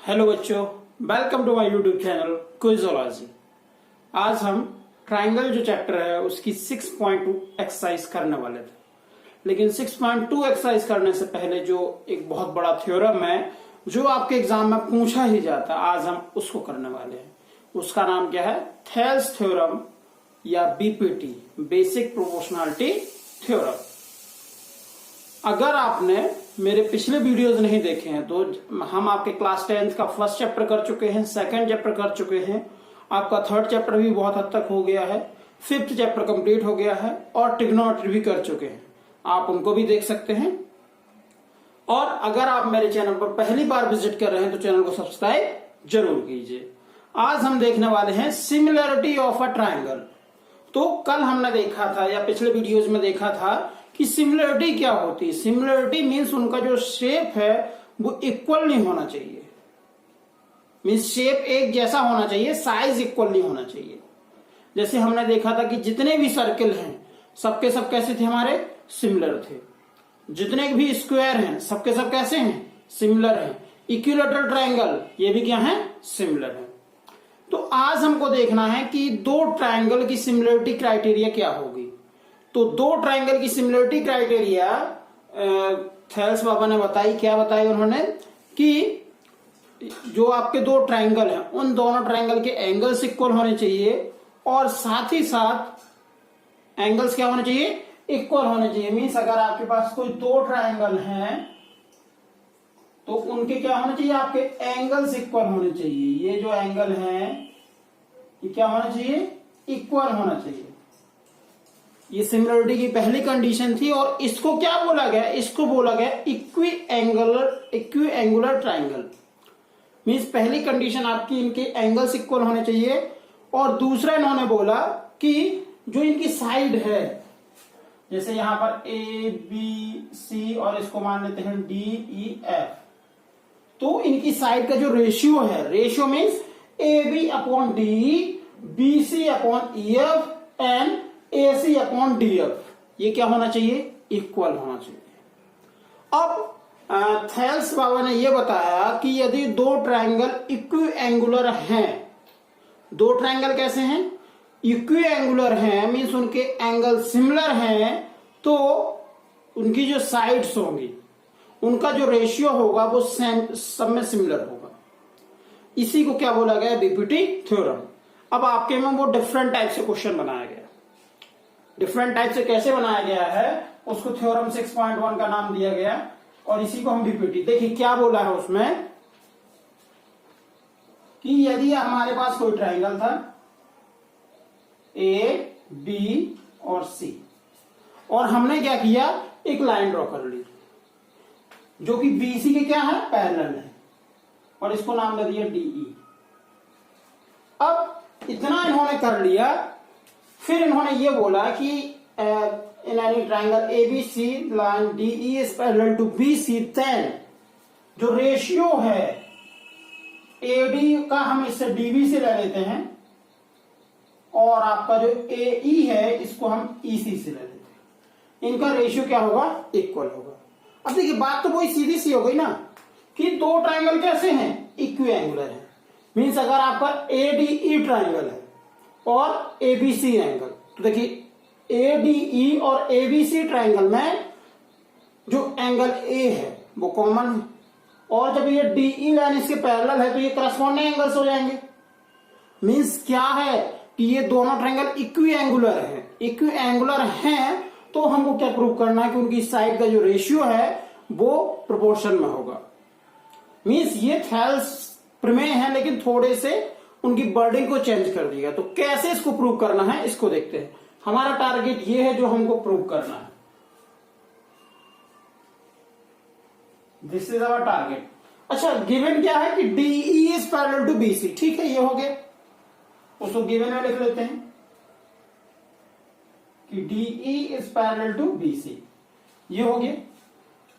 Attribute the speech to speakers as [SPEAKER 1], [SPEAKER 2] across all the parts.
[SPEAKER 1] Hello बच्चों, welcome to my YouTube channel quizology. आज हम ट्राइंगल जो चैप्टर है उसकी 6.2 एक्सरसाइज करने वाले थे, लेकिन 6.2 एक्सरसाइज करने से पहले जो एक बहुत बड़ा थ्योरम है जो आपके एग्जाम में पूछा ही जाता, आज हम उसको करने वाले हैं। उसका नाम क्या है? थेल्स थ्योरम या बीपीटी, बेसिक प्रोपोर्शनलिटी थ्योरम। अगर आपने मेरे पिछले वीडियोस नहीं देखे हैं तो हम आपके क्लास 10th का फर्स्ट चैप्टर कर चुके हैं, सेकंड चैप्टर कर चुके हैं, आपका थर्ड चैप्टर भी बहुत हद तक हो गया है, फिफ्थ चैप्टर कंप्लीट हो गया है और ट्रिग्नोमेट्री भी कर चुके हैं। आप उनको भी देख सकते हैं। और अगर आप मेरे चैनल पर पहली बार विजिट कर रहे हैं तो चैनल को सब्सक्राइब जरूर कीजिए। आज हम देखने वाले हैं सिमिलरिटी ऑफ अ ट्राइंगल। तो कल हमने देखा था या पिछले वीडियोज में देखा था कि सिमिलरिटी क्या होती है। सिमिलरिटी मीन्स उनका जो शेप है वो इक्वल नहीं होना चाहिए, मीन्स शेप एक जैसा होना चाहिए, साइज इक्वल नहीं होना चाहिए। जैसे हमने देखा था कि जितने भी सर्किल हैं सबके सब कैसे थे? हमारे सिमिलर थे। जितने भी स्क्वायर हैं सबके सब कैसे हैं? सिमिलर हैं। इक्विलैटरल ट्रायंगल ये भी क्या है? सिमिलर है। तो आज हमको देखना है कि दो ट्रायंगल की सिमिलरिटी क्राइटेरिया क्या होगी। तो दो ट्रायंगल की सिमिलरिटी क्राइटेरिया थेल्स बाबा ने बताई। क्या बताई उन्होंने? कि जो आपके दो ट्रायंगल हैं उन दोनों ट्रायंगल के एंगल्स इक्वल होने चाहिए और साथ ही साथ एंगल्स क्या होने चाहिए? इक्वल होने चाहिए। मीन्स अगर आपके पास कोई दो ट्रायंगल हैं तो उनके क्या होने चाहिए? आपके एंगल्स इक्वल होने चाहिए। ये जो एंगल हैं ये क्या होना चाहिए? इक्वल होना चाहिए। ये सिमिलरिटी की पहली कंडीशन थी और इसको क्या बोला गया? इसको बोला गया इक्वी एंगुलर ट्राइंगल। मीन्स पहली कंडीशन आपकी इनके एंगल्स इक्वल होने चाहिए और दूसरा इन्होंने बोला कि जो इनकी साइड है, जैसे यहां पर ए बी सी और इसको मान लेते हैं डी ई एफ, तो इनकी साइड का जो रेशियो है, ratio means A B upon D, B C upon E F and A C upon D F, ये क्या होना चाहिए? इक्वल होना चाहिए। अब थेल्स बाबा ने यह बताया कि यदि दो ट्रायंगल इक्वी एंगुलर हैं, दो ट्रायंगल कैसे हैं? इक्वी एंगुलर हैं, मीन्स उनके एंगल सिमिलर हैं, तो उनकी जो साइड्स होंगी उनका जो रेशियो होगा वो सब में सिमिलर होगा। इसी को क्या बोला गया? BPT theorem. अब आपके में वो डिफरेंट टाइप से क्वेश्चन बनाया गया। डिफरेंट टाइप से कैसे बनाया गया है उसको थ्योरम 6.1 का नाम दिया गया और इसी को हम बीपीटी। देखिए क्या बोला है उसमें कि यदि हमारे पास कोई ट्रायंगल था ए बी और सी और हमने क्या किया? एक लाइन ड्रॉ कर ली जो कि बीसी के क्या है? पैरेलल है और इसको नाम दे दिया डीई। अब इतना इन्होंने कर लिया, फिर इन्होंने ये बोला कि in any triangle ABC line DE is parallel to BC, then जो रेशियो है एडी का हम इससे डीबी से ले लेते हैं और आपका जो एई है इसको हम ईसी से ले लेते हैं। इनका रेशियो क्या होगा? इक्वल होगा। अब देखिए बात तो वही सीधी सी हो गई ना कि दो ट्रायंगल कैसे हैं? इक्वी एंगुलर है। मीन्स अगर आपका एडीई ट्रायंगल है और एबीसी एंगल, तो देखिए एडीई और एबीसी ट्रायंगल में जो एंगल ए है वो कॉमन है और जब ये डीई लाइन इसके पैरेलल है तो ये करस्पॉन्डिंग एंगल्स हो जाएंगे। मीन्स क्या है कि ये दोनों ट्रायंगल इक्वी एंगुलर है। इक्वी एंगुलर हैं तो हमको क्या प्रूव करना है कि उनकी साइड का जो रेशियो है वो प्रोपोर्शन में होगा। मीन्स ये थेल्स प्रमेय है लेकिन थोड़े से उनकी वर्डिंग को चेंज कर दिया। तो कैसे इसको प्रूव करना है इसको देखते हैं। हमारा टारगेट ये है जो हमको प्रूव करना है। This is our target. अच्छा, गिवन क्या है कि DE is parallel to BC. ठीक है, ये हो गया, उसको गिवन में लिख लेते हैं कि DE is parallel to BC. ये हो गया।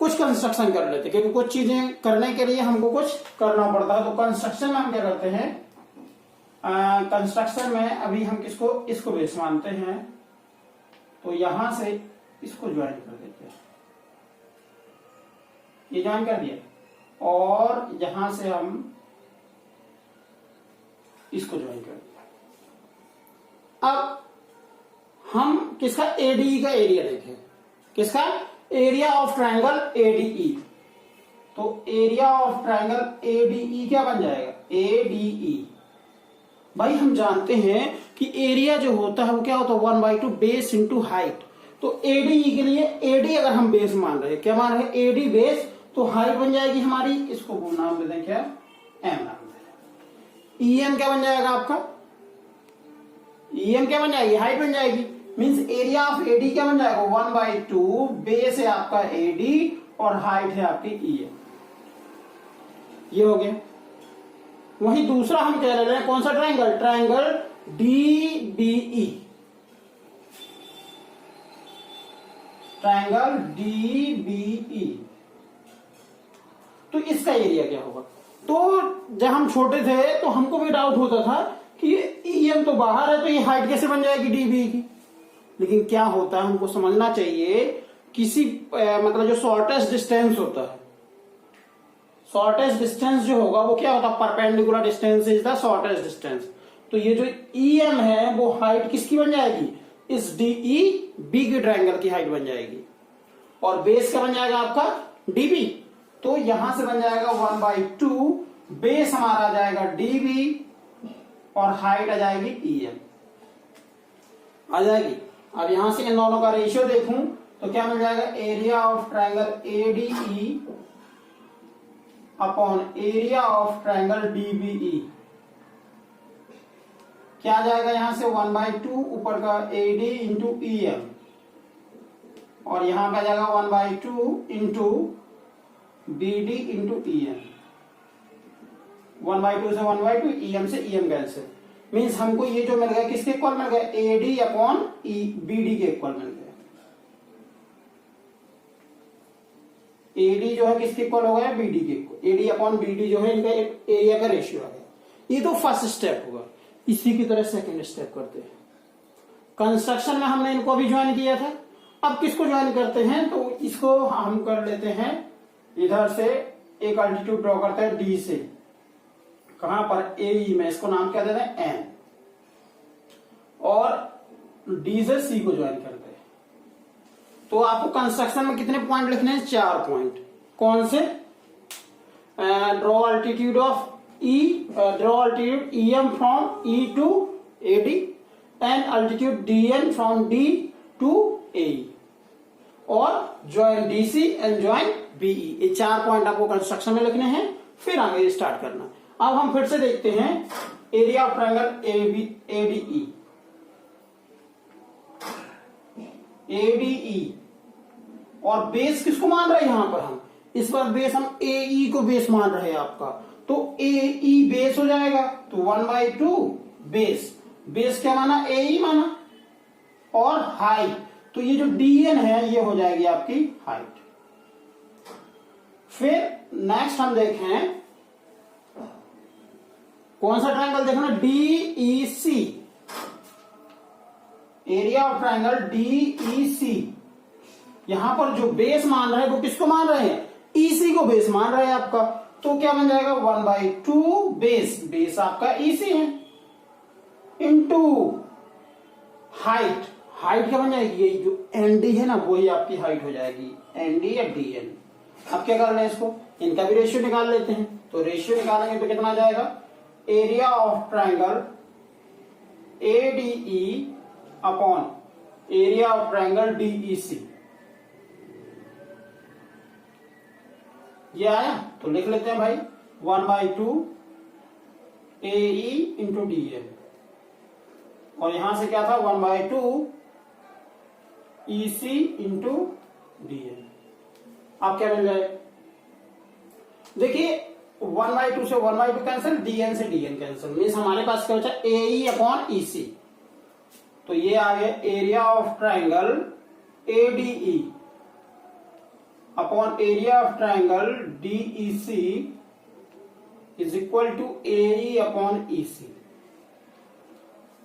[SPEAKER 1] कुछ कंस्ट्रक्शन कर लेते क्योंकि कुछ चीजें करने के लिए हमको कुछ करना पड़ता है। तो कंस्ट्रक्शन में हम क्या करते हैं? कंस्ट्रक्शन में अभी हम इसको बेस मानते हैं, तो यहां से इसको ज्वाइन कर देते हैं। ये ज्वाइन कर दिया और यहां से हम इसको ज्वाइन कर दिया। अब हम किसका एडीई का एरिया देखें, किसका एरिया ऑफ ट्रायंगल एडीई। तो एरिया ऑफ ट्रायंगल एडीई क्या बन जाएगा, एडीई। भाई हम जानते हैं कि एरिया जो होता है वो क्या होता है 1/2 बेस इंटू हाइट। तो एडीई के लिए एडी अगर हम बेस मान रहे हैं, क्या मान रहे हैं, एडी बेस, तो हाइट बन जाएगी हमारी, इसको नाम दे दें क्या, एम नाम दे। ईएम क्या बन जाएगा आपका, ईएम क्या बन जाएगी, हाइट बन जाएगी। मींस एरिया ऑफ एडी क्या बन जाएगा 1/2 बेस है आपका एडी और हाइट है आपकी ईएम। ये हो गया। वहीं दूसरा हम कह रहे हैं कौन सा triangle, triangle DBE, triangle DBE. तो इसका एरिया क्या होगा। तो जब हम छोटे थे तो हमको भी डाउट होता था कि ईएम तो बाहर है तो ये हाइट कैसे बन जाएगी डीबीई की। लेकिन क्या होता है हमको समझना चाहिए, किसी मतलब जो शॉर्टेस्ट डिस्टेंस होता है, शॉर्टेस्ट डिस्टेंस जो होगा वो क्या होता है, perpendicular distance is the shortest distance. तो ये जो ईएम है वो हाइट किसकी बन जाएगी, इस डीई बी की ट्रायंगल की हाइट बन जाएगी। और बेस क्या बन जाएगा आपका डीबी। तो यहां से बन जाएगा 1/2 बेस हमारा आ जाएगा डीबी और हाइट आ जाएगी ईएम आ जाएगी। अब यहां से इन दोनों का रेशियो देखूं तो क्या मिल जाएगा, area of triangle ADE upon area of triangle DBE क्या आ जाएगा, यहां से 1/2 ऊपर का एडी इंटू ईएम और यहां पे आ जाएगा 1/2 इंटू बीडी इंटू ईएम। 1/2 से 1/2, ईएम से ईएम कैंसिल। मीन्स हमको ये जो मिल गया किसके इक्वल मिल गया, एडी अपॉन बीडी के इक्वल मिल गया। एडी जो है किसके इक्वल हो गया, बीडी के इक्वल। एडी अपॉन बीडी जो है इनका एक एरिया का रेशियो आ गया। ये तो फर्स्ट स्टेप होगा। इसी की तरह सेकंड स्टेप करते हैं। कंस्ट्रक्शन में हमने इनको अभी ज्वाइन किया था, अब किसको ज्वाइन करते हैं, तो इसको हम कर लेते हैं इधर से एक अल्टीट्यूड ड्रॉ करते हैं डी से, कहां पर एई में, इसको नाम क्या देते हैं एन, और डी से सी को ज्वाइन करते हैं। तो आपको कंस्ट्रक्शन में कितने पॉइंट लिखने हैं, 4 पॉइंट। कौन से, draw altitude of E, draw altitude EM from E to AD and altitude DN from D to AE और join DC and join BE। ये 4 पॉइंट आपको कंस्ट्रक्शन में लिखने हैं, फिर आगे स्टार्ट करना। अब हम फिर से देखते हैं एरिया ऑफ ट्रायंगल ADE और बेस किसको मान रहे हैं यहां पर, हम इस बार बेस हम AE को बेस मान रहे हैं आपका। तो AE बेस हो जाएगा, तो 1/2 बेस, बेस क्या माना, AE माना, और हाइट, तो ये जो DN है ये हो जाएगी आपकी हाइट। फिर नेक्स्ट हम देखें कौन सा ट्रायंगल देखना, DEC, area of triangle DEC। यहां पर जो बेस मान रहे हैं वो किसको मान रहे हैं, EC को बेस मान रहे हैं आपका। तो क्या बन जाएगा 1/2 बेस, बेस आपका EC है, इंटू हाइट, हाइट क्या बन जाएगी, ये जो ND है ना वही आपकी हाइट हो जाएगी, ND या DN। अब क्या कर लें, इसको इनका भी रेशियो निकाल लेते हैं। तो रेशियो निकालेंगे तो कितना आ जाएगा, area of triangle ADE upon area of triangle DEC। ये आया, तो लिख लेते हैं भाई 1/2 AE इंटू DN और यहां से क्या था 1/2 EC इंटू DN। आप क्या मिल जाए, देखिए 1/2 से 1/2 कैंसिल, DN से DN कैंसिल, मीन्स हमारे पास क्या बचा AE अपॉन EC। तो ये आ गया area of triangle ADE upon area of triangle DEC is equal to AE upon EC।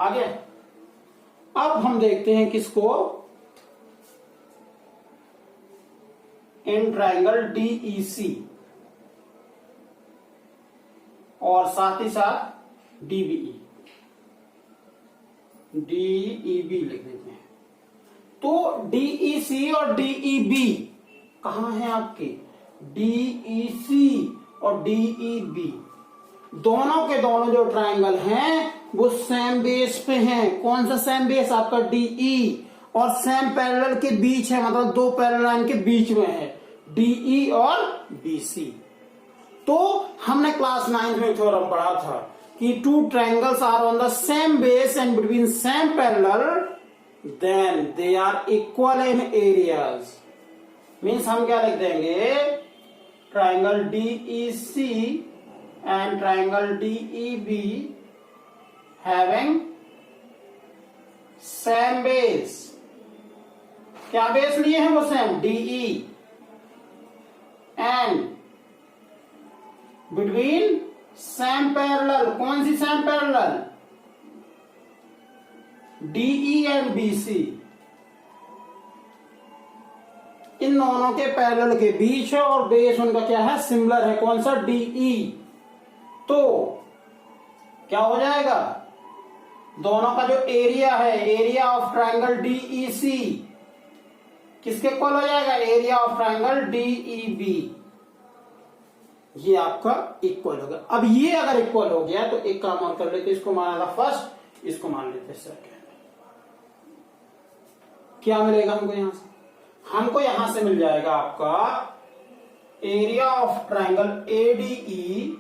[SPEAKER 1] आ गया। अब हम देखते हैं किसको, इन ट्रायंगल DEC और साथ ही साथ डीबीई, डीईबी लिख देते हैं। तो डीईसी और डीईबी कहां है आपके? डीईसी और डीईबी दोनों के दोनों जो ट्रायंगल हैं वो सेम बेस पे हैं। कौन सा सेम बेस? आपका डीई, और सेम पैरेलल के बीच है, मतलब दो पैरेलल लाइन के बीच में है, डीई और बीसी। तो हमने क्लास 9 में थ्योरम पढ़ा था कि two triangles are on the same base and between same parallel then they are equal in areas. Means हम क्या लिख देंगे? Triangle DEC and triangle DEB having same base. क्या बेस लिए हैं वो? Same, DE, and between same parallel. कौन सी same parallel? DE and BC. इन दोनों के पैरेलल के बीच है और बेस उनका क्या है? सिमिलर है। कौन सा? डीई। तो क्या हो जाएगा? दोनों का जो एरिया है, एरिया ऑफ ट्रायंगल डीईसी किसके इक्वल हो जाएगा? Area of triangle DEB. ये आपका इक्वल होगा। अब ये अगर इक्वल हो गया तो एक काम और कर लेते, इसको मान ला फर्स्ट, इसको मान लेते सेकंड। क्या मिलेगा हमको यहां से? हमको यहां से मिल जाएगा आपका area of triangle ADE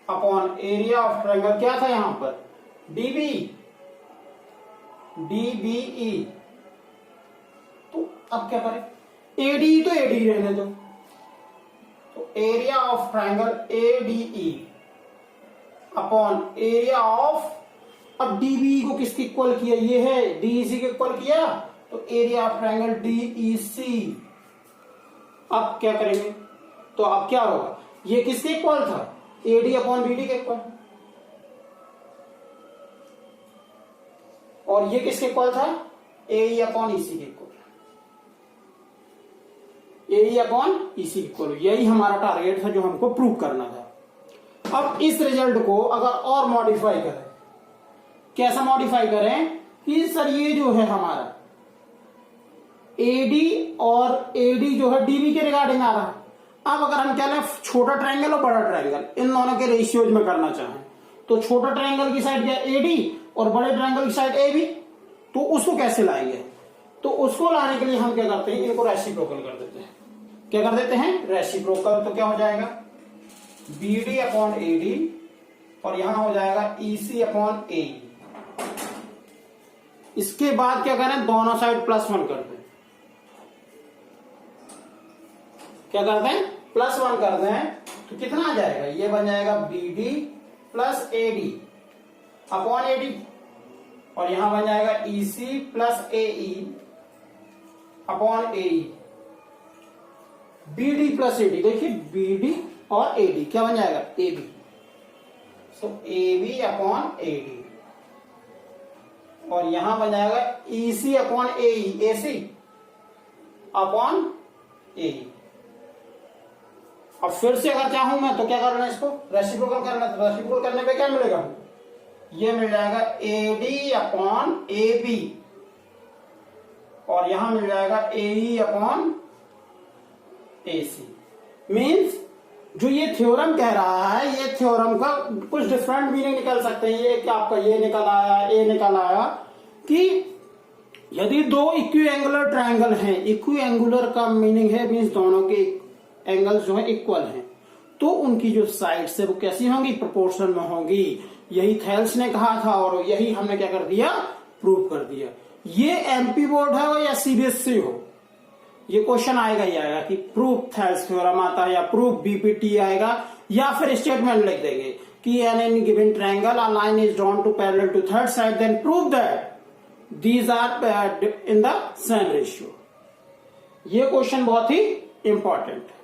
[SPEAKER 1] upon area of triangle, क्या था यहां पर? DB, DBE. तो अब क्या करें? एडी तो एडी रहने दो। तो area of triangle ADE upon area of, अब डीबी को किसके इक्वल किया? ये है डीईसी के इक्वल किया, तो एरिया ऑफ ट्रायंगल डीईसी। अब क्या करेंगे? तो अब क्या होगा? ये किसके इक्वल था? एडी अपॉन बीडी के इक्वल। और ये किसके इक्वल था? एई अपॉन ईसी के इक्वल। एई अपॉन ईसी के इक्वल। यही हमारा टारगेट था जो हमको प्रूव करना था। अब इस रिजल्ट को अगर और मॉडिफाई करें, कैसा मॉडिफाई करें कि सर ये जो है हमारा एडी और एडी जो है डीबी के रिगार्डिंग आ रहा है। अब अगर हम क्या लें, छोटा ट्रायंगल और बड़ा ट्रायंगल इन दोनों के रेशियोज में करना चाहें तो छोटा ट्रायंगल की साइड क्या? एडी, और बड़े ट्रायंगल की साइड ए बी। तो उसको कैसे लाएंगे? तो उसको लाने के लिए हम क्या करते हैं? इनको रेसिप्रोकल कर देते हैं। क्या कर देते हैं? रेसिप्रोकल। तो क्या हो जाएगा? बीडी अपॉन एडी, और यहां हो जाएगा ईसी अपॉन ए। इसके बाद क्या करें? दोनों साइड +1 कर दें। क्या करते हैं? +1 कर दें तो कितना आ जाएगा? ये बन जाएगा BD plus AD upon AD, और यहां बन जाएगा EC plus AE upon AE. BD plus AD, देखिए बीडी और एडी क्या बन जाएगा? AB. So AB upon AD, और यहां बन जाएगा EC upon AE, AC upon AE. अब फिर से अगर चाहूं मैं तो क्या करना है? इसको रेसिप्रोकल करना है। तो रेसिप्रोकल करने पे क्या मिलेगा? ये मिल जाएगा एडी अपॉन एबी, और यहां मिल जाएगा एई अपॉन एसी। मीन्स जो ये थ्योरम कह रहा है, ये थ्योरम का कुछ डिफरेंट मीनिंग निकल सकते हैं। ये कि आपका ये निकल आया, ए निकल आया कि यदि दो इक्विएंगुलर ट्रायंगल हैं, इक्विएंगुलर का मीनिंग है मीन्स दोनों के एंगल्स जो है इक्वल हैं, तो उनकी जो साइड्स है वो कैसी होंगी? प्रोपोर्शन में होंगी। यही थेल्स ने कहा था और यही हमने क्या कर दिया? प्रूव कर दिया। ये एमपी बोर्ड है या सीबीएसई हो, ये क्वेश्चन आएगा ही आएगा कि प्रूफ थेल्स थ्योरम आता है या प्रूफ बीपीटी आएगा, या फिर स्टेटमेंट लिख देंगे कि an given triangle a line is drawn to parallel to third side then prove that these are in the same ratio. ये क्वेश्चन बहुत ही इंपॉर्टेंट है।